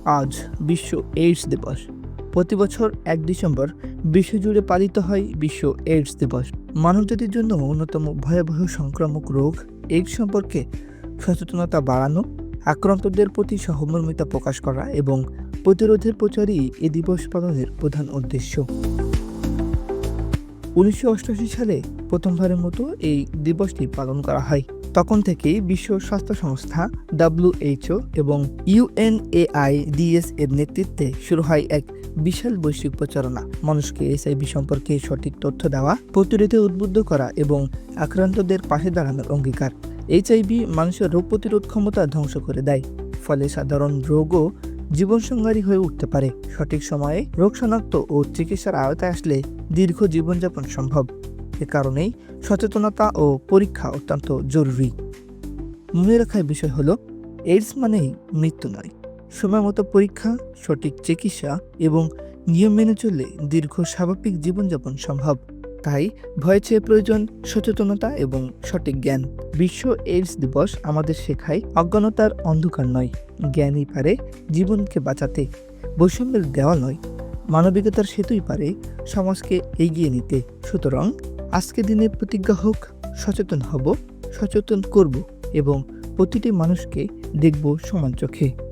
আজ বিশ্ব এইডস দিবস। প্রতি বছর ১ ডিসেম্বর বিশ্বজুড়ে পালিত হয় বিশ্ব এইডস দিবস। মানবজাতির জন্য অন্যতম ভয়াবহ সংক্রামক রোগ এইডস সম্পর্কে সচেতনতা বাড়ানো, আক্রান্তদের প্রতি সহমর্মিতা প্রকাশ করা এবং প্রতিরোধের প্রচারই এ দিবস পালনের প্রধান উদ্দেশ্য। ১৯৮৮ সালে প্রথমবারের মতো এই দিবসটি পালন করা হয়। তখন থেকেই বিশ্ব স্বাস্থ্য সংস্থা WHO এবং UNAIDS এর নেতৃত্বে শুরু হয় এক বিশাল বৈশ্বিক প্রচারণা। মানুষকে HIV সম্পর্কে সঠিক তথ্য দেওয়া, প্রতিরোধে উদ্বুদ্ধ করা এবং আক্রান্তদের পাশে দাঁড়ানোর অঙ্গীকার। HIV মানুষের রোগ প্রতিরোধ ক্ষমতা ধ্বংস করে দেয়, ফলে সাধারণ রোগও জীবনসংহারী হয়ে উঠতে পারে। সঠিক সময়ে রোগ শনাক্ত ও চিকিৎসার আওতায় আসলে দীর্ঘ জীবনযাপন সম্ভব। এ কারণেই সচেতনতা ও পরীক্ষা অত্যন্ত জরুরি। মনে রাখার বিষয় হলো, এইডস মানেই মৃত্যু নয়। সময় মতো পরীক্ষা, সঠিক চিকিৎসা এবং নিয়ম মেনে চললে দীর্ঘ স্বাভাবিক জীবনযাপন সম্ভব। তাই ভয় চেয়ে প্রয়োজন সচেতনতা এবং সঠিক জ্ঞান। বিশ্ব এইডস দিবস আমাদের শেখায় অজ্ঞানতার অন্ধকার নয়, জ্ঞানই পারে জীবনকে বাঁচাতে। বৈষম্যের দেওয়া নয়, মানবিকতার সেতুই পারে সমাজকে এগিয়ে নিতে। সুতরাং আজকের দিনে প্রতিজ্ঞা হোক, সচেতন হব, সচেতন করব এবং প্রতিটি মানুষকে দেখব সমান চোখে।